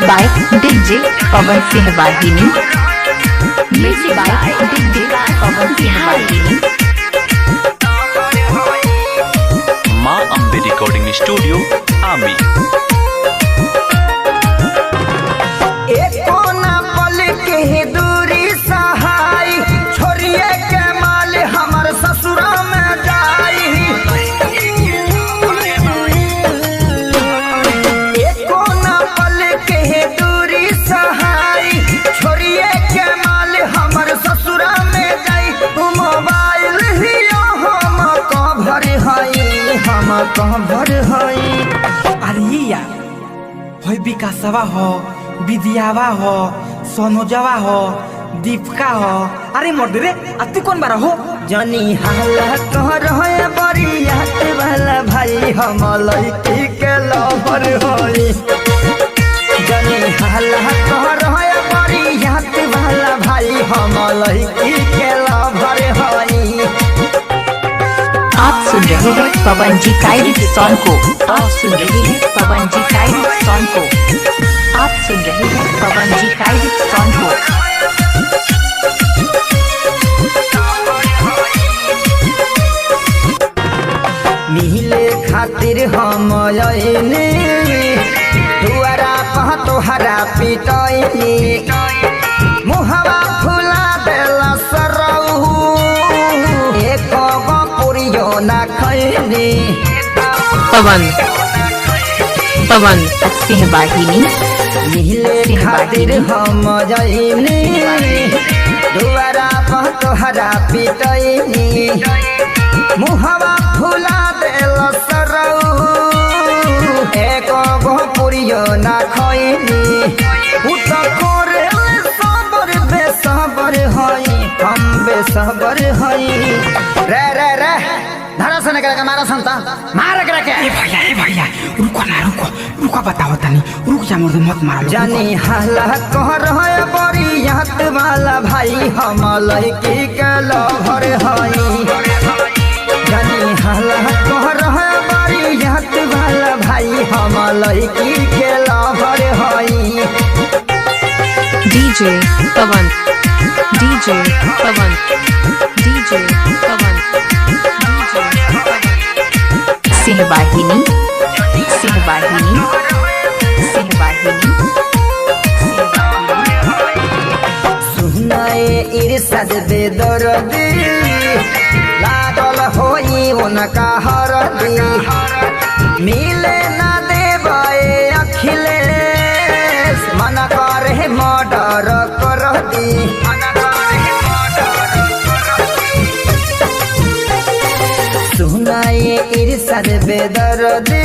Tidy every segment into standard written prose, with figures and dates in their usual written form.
By DJ Pawan Singh वाहिनी। Mix by DJ Pawan Singh वाहिनी। माँ अम्बे रिकॉर्डिंग स्टूडियो आमी। दूरी सहाय छोड़िए के माल हमर ससुरा में जाई। एको न पल के दूरी सहाय छोड़िए के माल हमर ससुरा में जाई। मोबाइल ही हम कभर हई हम कभर हई। अरे यार होय विकासवा हो, विद्यावा हो, सोनोजवा हो, दीपिका हो। अरे मर्द रे तू कौन बारा हो? जनी हाला कर बरियात वाला भाई हम लड़की के लवर होई। जनी हाला कर बरियात वाला भाई हम लड़की के लवर होई। आप सुन रहे हैं पवन जी का सॉन्ग को। आप सुन रहे हैं पवन जी का सॉन्ग को। आप सुन रहे हैं पवन जी का सॉन्ग को। मिले खातिर हम आइनी दुआरा पह तोहरा पिटैनी। मुहवा फुला देला सरऊ एक पुरियो ना खैनी। पवन सिंह वाहिनी। मिले खातिर हम जाइनी दुआरा पह तोहरा पिटैनी। मुहवा फुला देल सरऊ एक पुरियो ना खैनी। उत करे सबर बेसबर हई हम बेसबर हई। रे रे रे धरा से निकल के मारा संता मार के रखे। ए भैया रुको ना, रुको बताओ तनी, रुक जा मुझे मत मारो। जानी हाला कहर है बरियात वाला भाई हम लड़की के लवर हई। जानी हाला कहर है बरियात वाला भाई हम लड़की के लवर हई। डीजे पवन, डीजे पवन, डीजे पवन, सिंह वाहिनी, सिंह वाहिनी, सिंह वाहिनी। सुनाए इरशाद बेदर्दी लागल होई उनका हरदी। मिले ना देवे अखिलेश मन करे मर्डर कर दी। सुनाए इरशाद बेदर्दी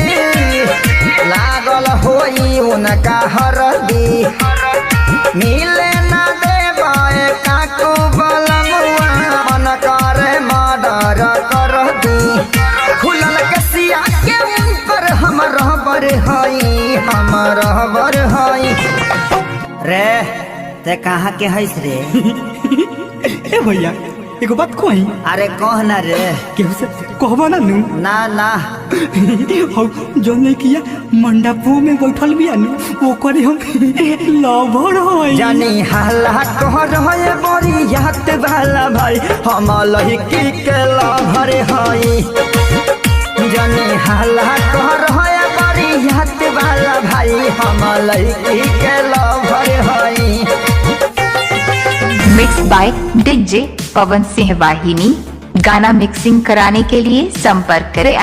लागल होई उनका हरदी। मिले ना देवे काकू बलमुआ मन करे मर्डर कर दी। खुलल कसिया के ऊपर हम रहबर हई हम रहबर हई। रे ते कहाँ के हईस रे? ए भैया एगो बात कही। अरे कह ना रे। केहू से कहबा ना नु? ना ना हो जो नहीं किया मंडपो में बैठल बिया नु ओकरे हम लवर होई। जानी हाला कहर है बरियात वाला भाई हम लड़की के लवर हई। जानी हाला कहर है बरियात वाला भाई हम लड़की के लवर हई। Mix by DJ Pawan Singh वाहिनी। गाना मिक्सिंग कराने के लिए संपर्क करें।